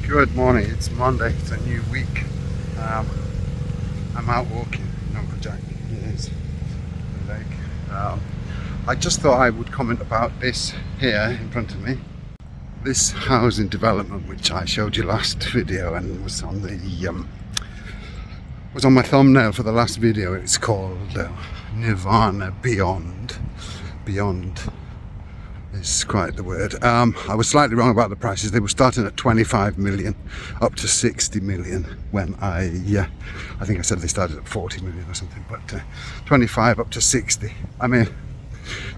Good morning, it's Monday, it's a new week. I'm out walking in Uncle Jack. It is the lake. I just thought I would comment about this here in front of me. This housing development, which I showed you last video and was on the was on my thumbnail for the last video. It's called Nirvana Beyond. Beyond is quite the word. I was slightly wrong about the prices. They were starting at 25 million up to 60 million when I think I said they started at 40 million or something, but 25 up to 60. I mean,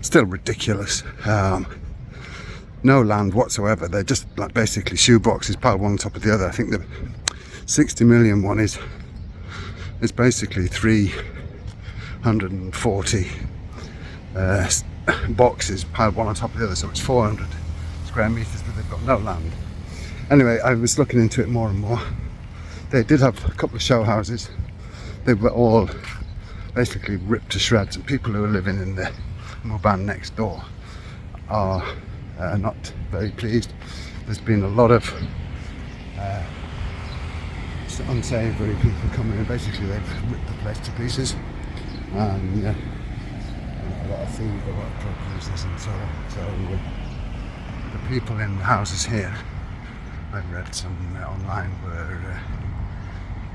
still ridiculous. No land whatsoever. They're just like basically shoeboxes piled one on top of the other. I think the 60 million one is basically 340 boxes piled one on top of the other, so it's 400 square meters, but they've got no land. Anyway, I was looking into it more and more. They did have a couple of show houses. They were all basically ripped to shreds, and people who are living in the Muban next door are not very pleased. There's been a lot of unsavoury people coming in. Basically, they've ripped the place to pieces, and a lot of thieves, a lot of drug users and so on. So the people in the houses here, I read some online, were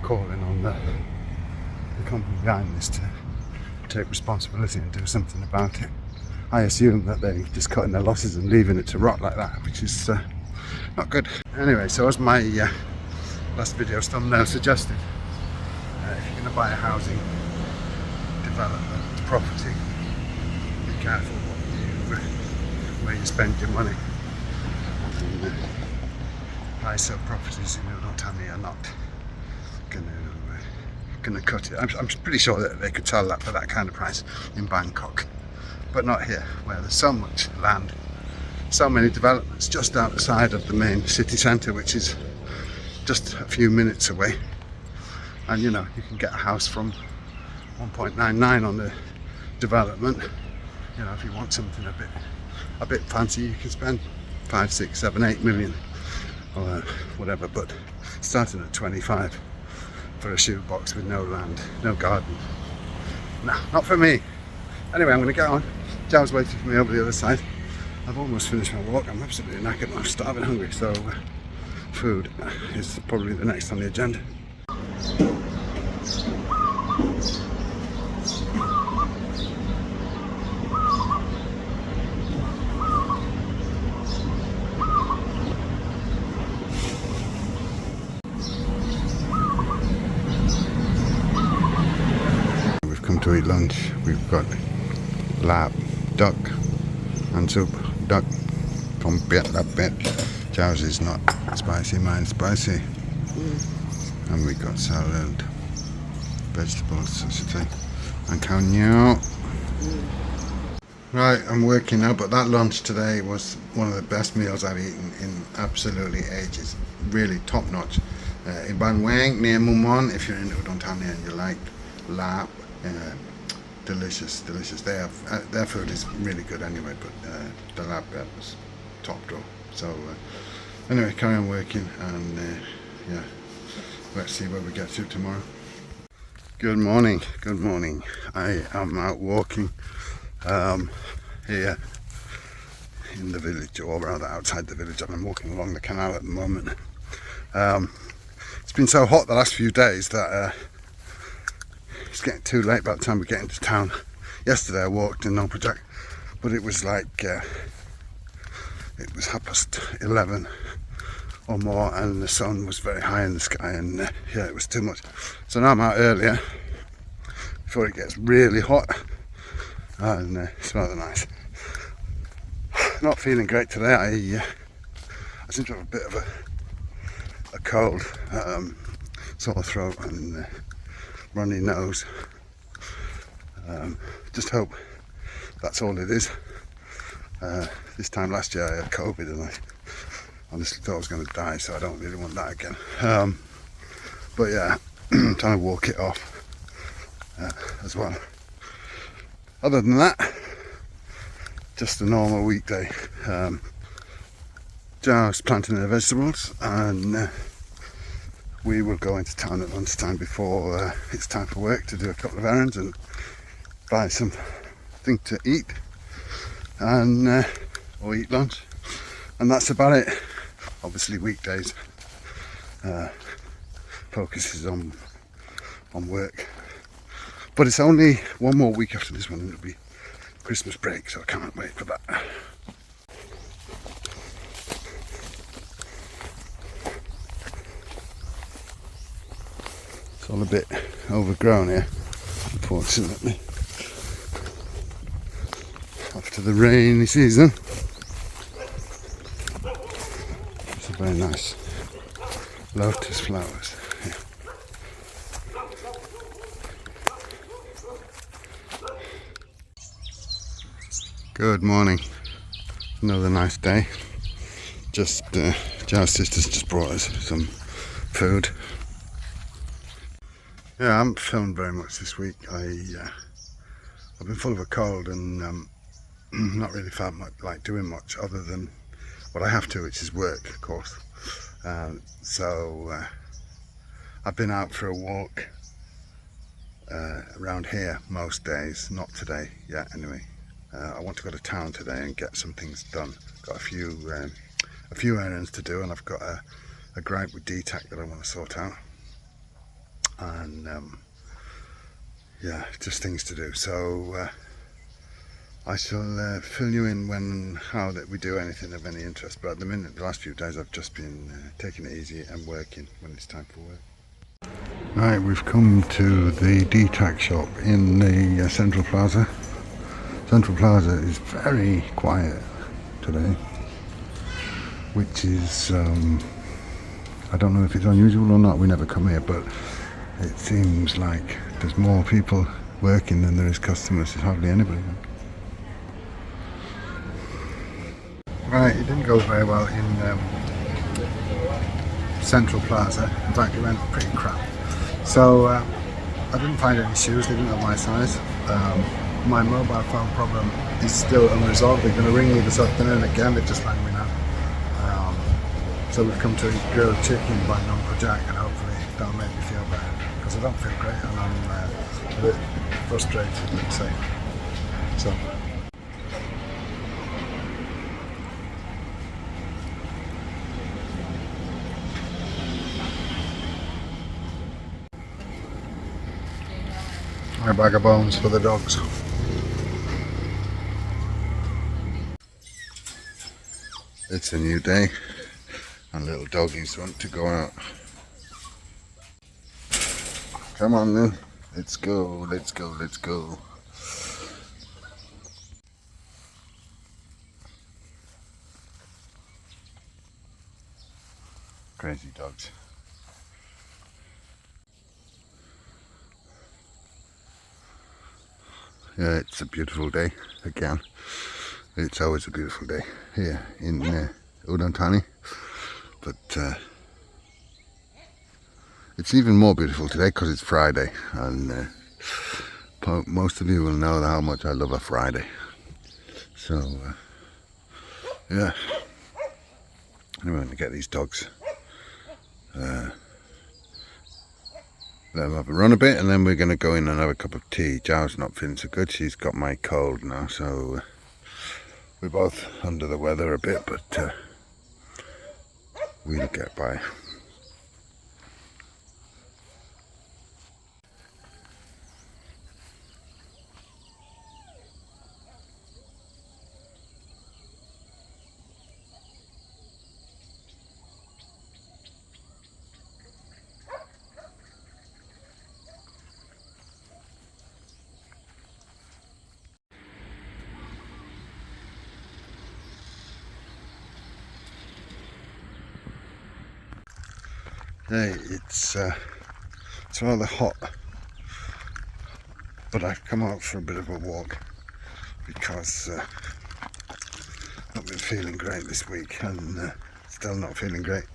calling on the company behind this to take responsibility and do something about it. I assume that they're just cutting their losses and leaving it to rot like that, which is not good. Anyway, so as my last video's thumbnail suggested, if you're going to buy a housing development property, be careful where you spend your money. And price of properties in Udon are not going to cut it. I'm pretty sure that they could sell that for that kind of price in Bangkok, but not here, where there's so much land, so many developments just outside of the main city centre, which is just a few minutes away. And you know, you can get a house from 1.99 on the development. You know, if you want something a bit fancy, you can spend 5, 6, 7, 8 million or whatever, but starting at 25 for a shoebox with no land, no garden. No, not for me. Anyway, I'm going to get on. Jow's waiting for me over the other side. I've almost finished my walk. I'm absolutely knackered and I'm starving hungry, so food is probably the next on the agenda. We've come to eat lunch. We've got lap, duck and soup. Duck from bit lap bit. Jow's is not spicy, mine's spicy. And we got salad, vegetables, I should say, and cow niao. Right, I'm working now, but that lunch today was one of the best meals I've eaten in absolutely ages. Really top notch. In Ban Suan near Mumon, if you're in Udon Thani and you like lap, delicious. They have their food is really good anyway, but the lap was top draw. So anyway, carry on working, and yeah, let's see where we get to tomorrow. Good morning. I am out walking here in the village, or rather outside the village, and I'm walking along the canal at the moment. It's been so hot the last few days that it's getting too late by the time we get into town. Yesterday I walked in Nongproject, but it was like it was 11:30 or more, and the sun was very high in the sky, and yeah, it was too much. So now I'm out earlier before it gets really hot, and it's rather nice. Not feeling great today. I seem to have a bit of a cold, sore throat and runny nose. Just hope that's all it is. This time last year I had COVID and I honestly thought I was going to die, so I don't really want that again. But yeah, I'm trying to walk it off as well. Other than that, just a normal weekday. just planting their vegetables, and we will go into town at lunchtime before it's time for work to do a couple of errands and buy something to eat, and or eat lunch, and that's about it. Obviously weekdays focuses on work, but it's only one more week after this one and it'll be Christmas break, so I can't wait for that. It's all a bit overgrown here, unfortunately, after the rainy season. It's a very nice lotus flowers here. Good morning. Another nice day. Just Joe's sister's just brought us some food. Yeah, I haven't filmed very much this week. I've been full of a cold and not really felt like doing much other than what I have to, which is work, of course. So I've been out for a walk around here most days, not today yet anyway. I want to go to town today and get some things done. Got a few errands to do, and I've got a gripe with DTAC that I want to sort out, and yeah, just things to do. So I shall fill you in when how that we do anything of any interest, but at the minute, the last few days I've just been taking it easy and working when it's time for work. Right, we've come to the DTAC shop in the Central Plaza. Central Plaza is very quiet today, which is, I don't know if it's unusual or not, we never come here, but it seems like there's more people working than there is customers. There's hardly anybody. Right, it didn't go very well in Central Plaza. In fact, it went pretty crap. So I didn't find any shoes, they didn't have my size. My mobile phone problem is still unresolved. They're going to ring me this afternoon again, they just rang me now. So we've come to eat grilled chicken by Uncle Jack, and hopefully that'll make me feel better, because I don't feel great and I'm a bit frustrated, let's say. So. A bag of bones for the dogs. It's a new day and little doggies want to go out. Come on then, let's go, let's go, let's go. Crazy dogs. Yeah, it's a beautiful day again. It's always a beautiful day here in Udon Thani, but it's even more beautiful today because it's Friday, and most of you will know how much I love a Friday. So yeah, anyway, I'm going to get these dogs, let them have a run a bit, and then we're going to go in and have a cup of tea. Jo's not feeling so good, she's got my cold now, so we're both under the weather a bit, but we'll get by. Hey, it's rather hot, but I've come out for a bit of a walk because I've not been feeling great this week, and still not feeling great,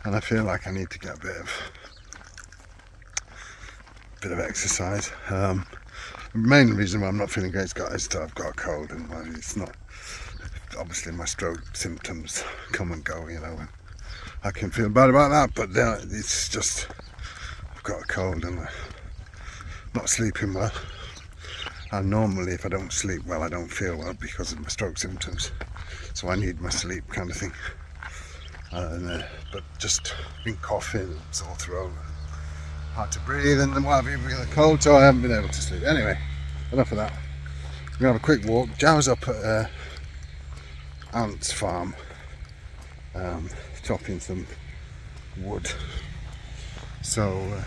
and I feel like I need to get a bit of exercise. The main reason why I'm not feeling great is that I've got a cold, and it's not obviously my stroke symptoms come and go, you know, and I can feel bad about that, but it's just I've got a cold and I'm not sleeping well. And normally if I don't sleep well, I don't feel well because of my stroke symptoms, so I need my sleep kind of thing. But just been coughing, sore throat, hard to breathe, and then what have you, really cold, so I haven't been able to sleep. Anyway, enough of that. We're going to have a quick walk. Jow's up at Aunt's farm, chopping some wood, so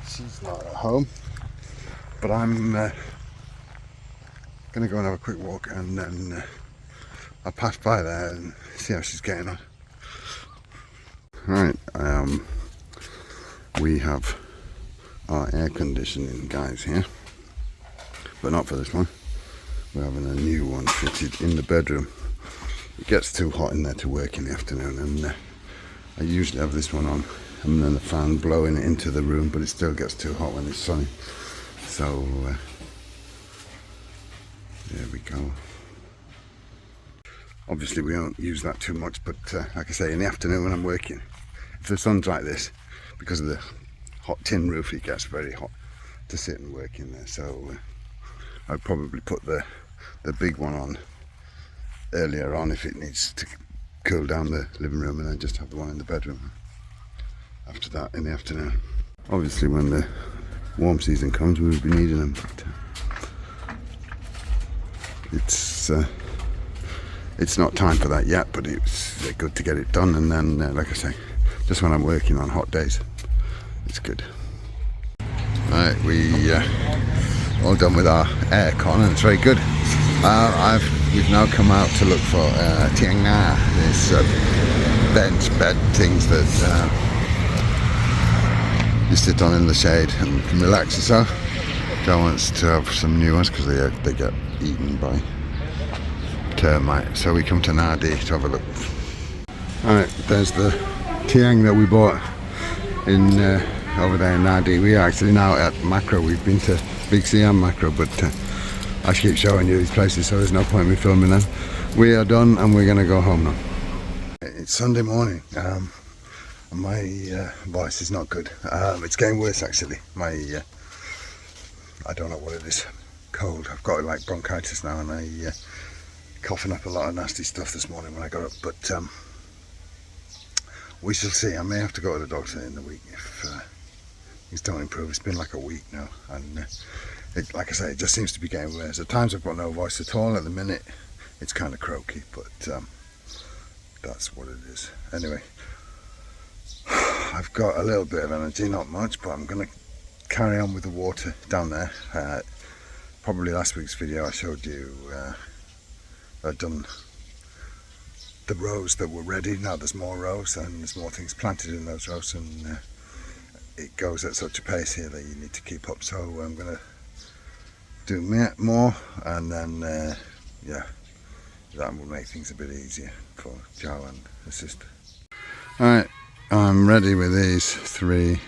she's not at home, but I'm going to go and have a quick walk, and then I'll pass by there and see how she's getting on. Right, we have our air conditioning guys here, but not for this one. We're having a new one fitted in the bedroom. It gets too hot in there to work in the afternoon, and I usually have this one on and then the fan blowing it into the room, but it still gets too hot when it's sunny. So there we go. Obviously we don't use that too much, but like I say, in the afternoon when I'm working, if the sun's like this, because of the hot tin roof, it gets very hot to sit and work in there. So I'd probably put the big one on earlier on if it needs to cool down the living room, and then just have the one in the bedroom after that in the afternoon. Obviously when the warm season comes, we will be needing them, but it's not time for that yet, but it's good to get it done. And then like I say, just when I'm working on hot days, it's good. Right, we all done with our air con, and it's very good. We've now come out to look for tiang nga, these bench bed things that you sit on in the shade and can relax yourself. Joe wants to have some new ones because they get eaten by termite. So we come to Nadi to have a look. Alright, there's the tiang that we bought in over there in Nadi. We are actually now at Macro. We've been to Big C and Macro, but I keep showing you these places, so there's no point in me filming them. We are done and we're going to go home now. It's Sunday morning, and my voice is not good. It's getting worse actually. I don't know what it is. Cold. I've got like bronchitis now, and I coughing up a lot of nasty stuff this morning when I got up. But we shall see. I may have to go to the doctor in the week if things don't improve. It's been like a week now, and like I say, it just seems to be getting worse. At times I've got no voice at all. At the minute it's kind of croaky, but that's what it is. Anyway, I've got a little bit of energy, not much, but I'm going to carry on with the water down there. Probably last week's video I showed you I'd done the rows that were ready. Now there's more rows and there's more things planted in those rows, and it goes at such a pace here that you need to keep up. So I'm going to do more, and then yeah, that will make things a bit easier for Joe and the sister. Alright, I'm ready with these 3.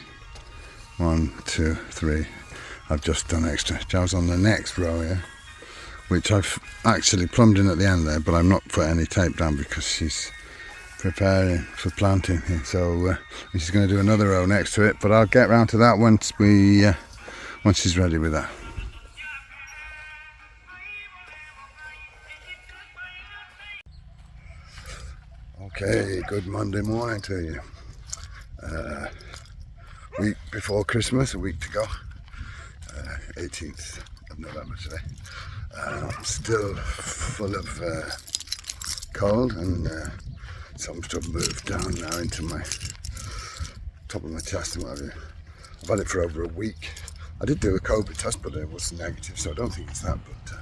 1, 2, 3. I've just done extra. Joe's on the next row here, which I've actually plumbed in at the end there, but I'm not put any tape down because she's preparing for planting here. So she's going to do another row next to it, but I'll get round to that once she's ready with that. Okay, good Monday morning to you. Week before Christmas, a week to go. 18th of November today. Still full of cold, and some stuff moved down now into my top of my chest and what have you. I've had it for over a week. I did do a COVID test, but it was negative, so I don't think it's that. But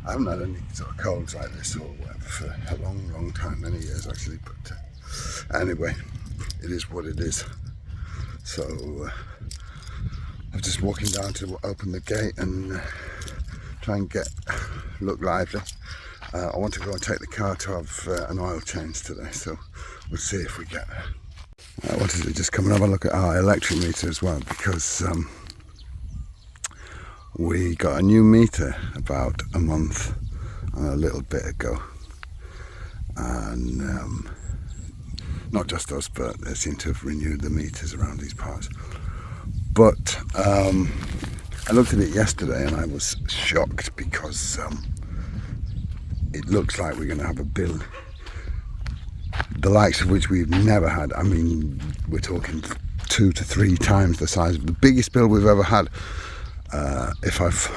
I haven't had any sort of colds like this or whatever for a long time, many years actually. But anyway, it is what it is. So I'm just walking down to open the gate and try and look lively. I want to go and take the car to have an oil change today, so we'll see if we get there. I wanted to just come and have a look at our electric meter as well, because we got a new meter about a month and a little bit ago, and not just us, but they seem to have renewed the meters around these parts. But I looked at it yesterday and I was shocked because it looks like we're going to have a bill the likes of which we've never had. I mean, we're talking 2 to 3 times the size of the biggest bill we've ever had, if I've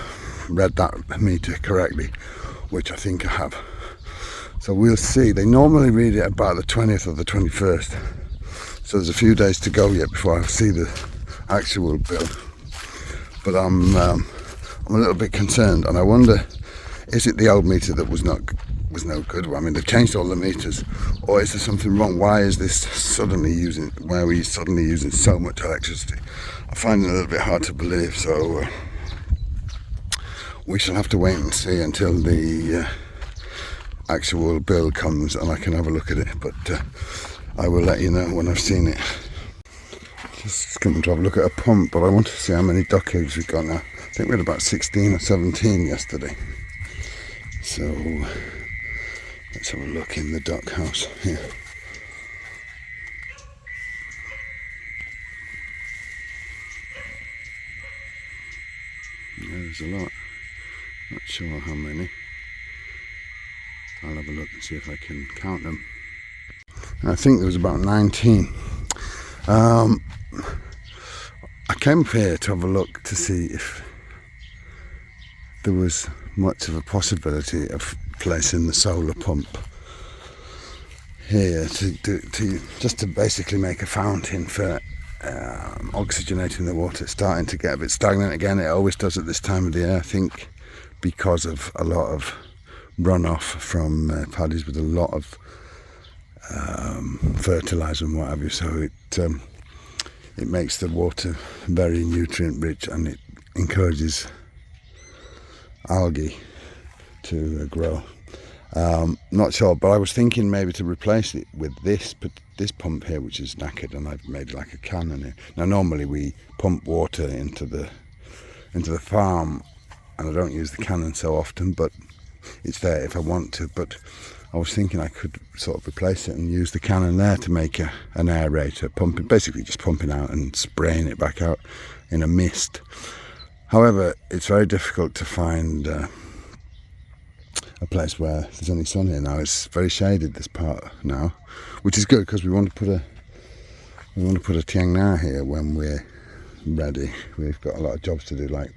read that meter correctly, which I think I have. So we'll see. They normally read it about the 20th or the 21st, so there's a few days to go yet before I see the actual bill. But I'm a little bit concerned, and I wonder, is it the old meter that was no good? I mean, they've changed all the meters, or is there something wrong? Why are we suddenly using so much electricity? I find it a little bit hard to believe, so we shall have to wait and see until the actual bill comes and I can have a look at it, but I will let you know when I've seen it. Just coming to have a look at a pump, but I want to see how many duck eggs we've got now. I think we had about 16 or 17 yesterday. So let's have a look in the duck house here. There's a lot. Not sure how many. I'll have a look and see if I can count them. I think there was about 19. I came up here to have a look to see if there was much of a possibility of placing the solar pump here to basically make a fountain for oxygenating the water. It's starting to get a bit stagnant again. It always does at this time of the year, I think, because of a lot of runoff from paddies with a lot of fertiliser and what have you. So it makes the water very nutrient rich, and it encourages algae to grow. Not sure, but I was thinking maybe to replace it with this pump here, which is knackered, and I've made like a cannon here. Now normally we pump water into the farm, and I don't use the cannon so often, but it's there if I want to. But I was thinking I could sort of replace it and use the cannon there to make an aerator, pumping, basically just pumping out and spraying it back out in a mist. However, it's very difficult to find a place where there's any sun here now. It's very shaded, this part now, which is good because we want to put a tiang na here when we're ready. We've got a lot of jobs to do, like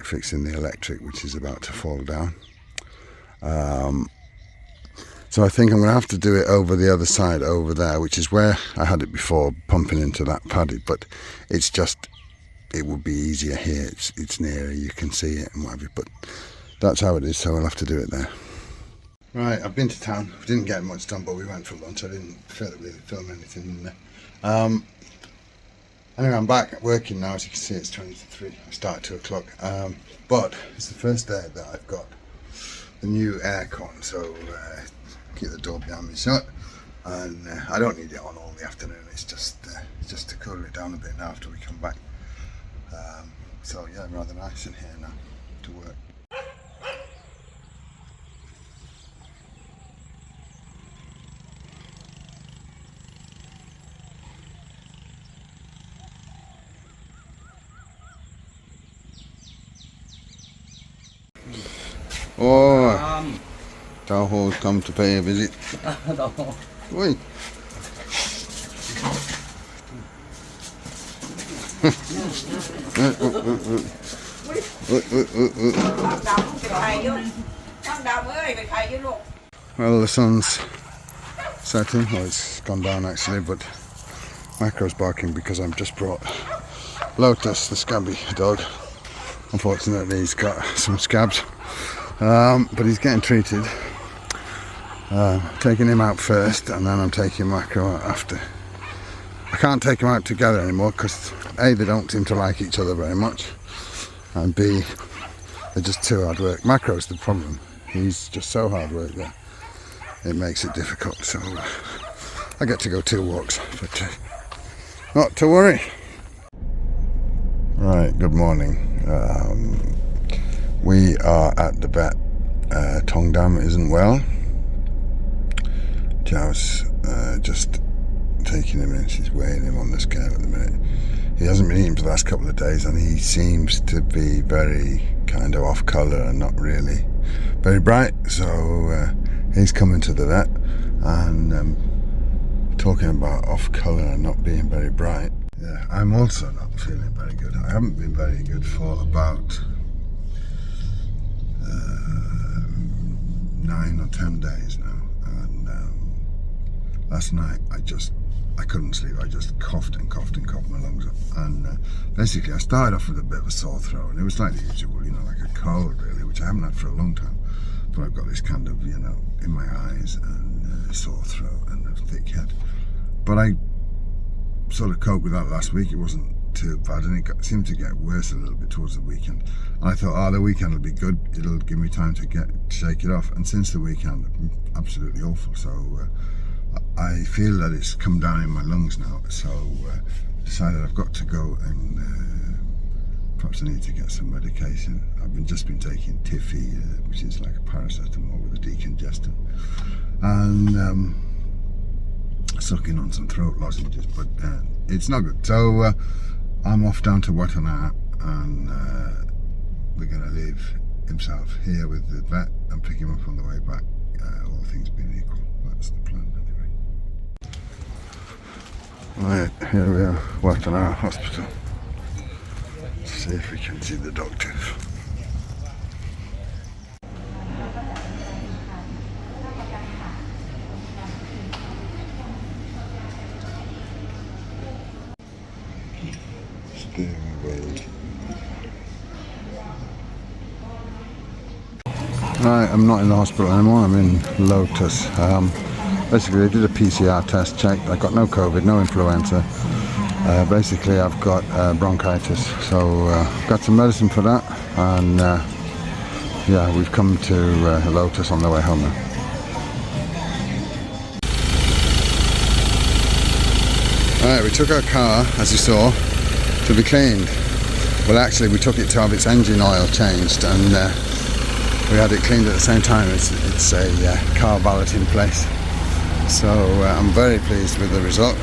fixing the electric, which is about to fall down. So I think I'm going to have to do it over the other side, over there, which is where I had it before, pumping into that paddy. But it's just, it would be easier here. It's nearer, you can see it and whatever. But that's how it is, so I'll have to do it there. Right, I've been to town. We didn't get much done, but we went for lunch. I didn't really film anything in there. Anyway, I'm back working now. As you can see, it's 20 to 3. I start at 2 o'clock. But it's the first day that I've got the new aircon, so keep the door behind me shut, and I don't need it on all the afternoon. It's just to cool it down a bit now after we come back. So yeah, rather nice in here now to work. Oh, Tahoe's come to pay a visit. Oi. Well, the sun's setting. Well, it's gone down actually, but Macro's barking because I've just brought Lotus, the scabby dog. Unfortunately, he's got some scabs, but he's getting treated. Taking him out first, and then I'm taking Macro out after. I can't take them out together anymore because A, they don't seem to like each other very much, and B, they're just too hard work. Macro's the problem. He's just so hard work that it makes it difficult. So I get to go 2 walks, but not to worry. Right, good morning. We are at the vet. Tong Dam isn't well. Jow's just taking him in. She's weighing him on the scale at the minute. He hasn't been eating for the last couple of days, and he seems to be very kind of off colour and not really very bright. So he's coming to the vet, and talking about off colour and not being very bright. Yeah, I'm also not feeling very good. I haven't been very good for about 9 or 10 days now, and last night I couldn't sleep. I just coughed and coughed and coughed my lungs up, and basically I started off with a bit of a sore throat, and it was like the usual, you know, like a cold really, which I haven't had for a long time, but I've got this kind of, you know, in my eyes and sore throat and a thick head. But I sort of coped with that last week. It wasn't too bad, and it seemed to get worse a little bit towards the weekend, and I thought, oh, the weekend will be good, it'll give me time to shake it off. And since the weekend, I've been absolutely awful. So I feel that it's come down in my lungs now, so decided I've got to go and perhaps I need to get some medication. I've just been taking Tiffy, which is like a paracetamol with a decongestant, and sucking on some throat lozenges, but it's not good. So I'm off down to Watana, and we're going to leave himself here with the vet and pick him up on the way back, all things being equal. That's the plan anyway. Right, here we are, Watana Hospital. Let's see if we can see the doctors. Right, I'm not in the hospital anymore, I'm in Lotus. Basically I did a PCR test, checked, I got no COVID, no influenza. Basically I've got bronchitis, so got some medicine for that, and yeah, we've come to Lotus on the way home now. Alright, we took our car, as you saw, to be cleaned. Well, actually we took it to have its engine oil changed, and we had it cleaned at the same time. It's a car valeting place. So I'm very pleased with the result.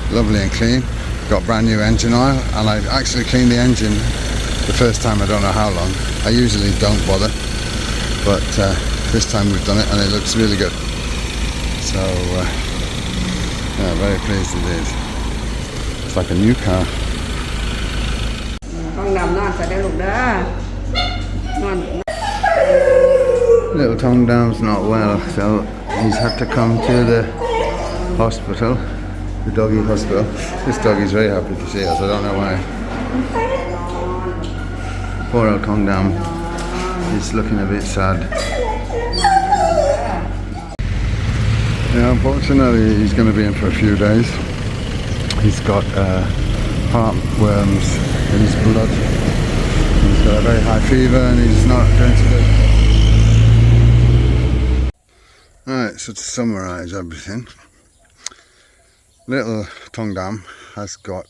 Lovely and clean. Got brand new engine oil, and I actually cleaned the engine the first time, I don't know how long. I usually don't bother, but this time we've done it and it looks really good. So yeah, very pleased indeed. It's like a new car. Little Tong Dam's not well, so he's had to come to the hospital, the doggy hospital. This doggy's very happy to see us, I don't know why. Poor old Tong Dam, he's looking a bit sad. Yeah, unfortunately he's going to be in for a few days. He's got heartworms in his blood. He's got a very high fever and he's not going to live. Alright, so to summarise everything, little Tong Dam has got,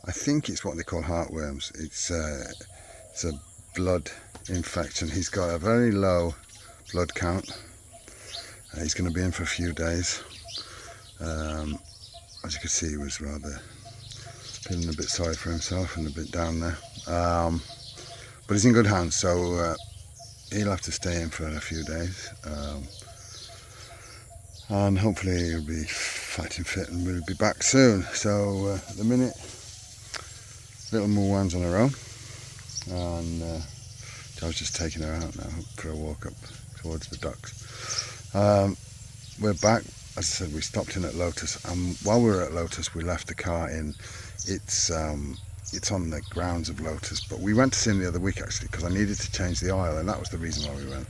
I think it's what they call heartworms. It's a blood infection. He's got a very low blood count. He's going to be in for a few days. As you can see, he was rather feeling a bit sorry for himself and a bit down there. But he's in good hands, so he'll have to stay in for a few days. And hopefully he'll be fighting fit and we'll be back soon. So at the minute, little Muwan's on her own, and I was just taking her out now for a walk up towards the docks. We're back. As I said, we stopped in at Lotus, and while we were at Lotus we left the car in. It's on the grounds of Lotus, but we went to see him the other week actually because I needed to change the oil, and that was the reason why we went.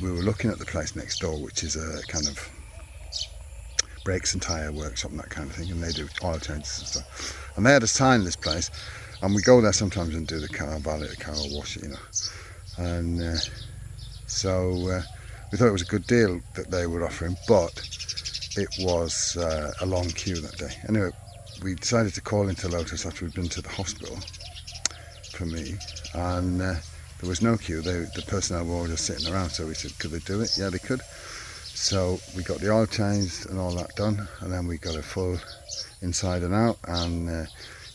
We were looking at the place next door, which is a kind of brakes and tyre workshop and that kind of thing, and they do oil changes and stuff. And they had a sign in this place, and we go there sometimes and do the car, valet the car or wash it, you know. And so we thought it was a good deal that they were offering, but it was a long queue that day. Anyway, we decided to call into Lotus after we'd been to the hospital for me, and there was no queue. The personnel were all just sitting around, so we said, could they do it? Yeah, they could. So we got the oil changed and all that done, and then we got a full inside and out, and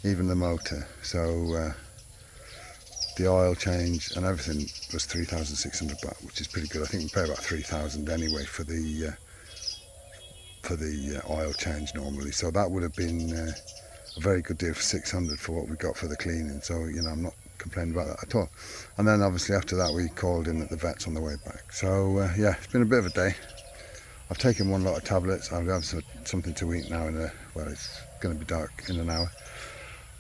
even the motor. So the oil change and everything was 3,600 baht, which is pretty good. I think we pay about 3,000 anyway for the oil change normally. So that would have been a very good deal for 600 for what we got for the cleaning. So I'm not complaining about that at all. And then obviously after that we called in at the vets on the way back. So yeah, it's been a bit of a day. I've taken one lot of tablets. I'll have something to eat now well, it's going to be dark in an hour.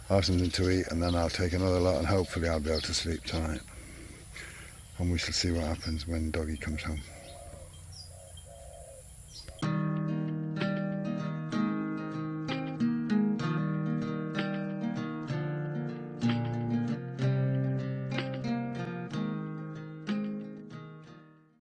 I'll have something to eat, and then I'll take another lot, and hopefully I'll be able to sleep tonight. And we shall see what happens when Doggy comes home.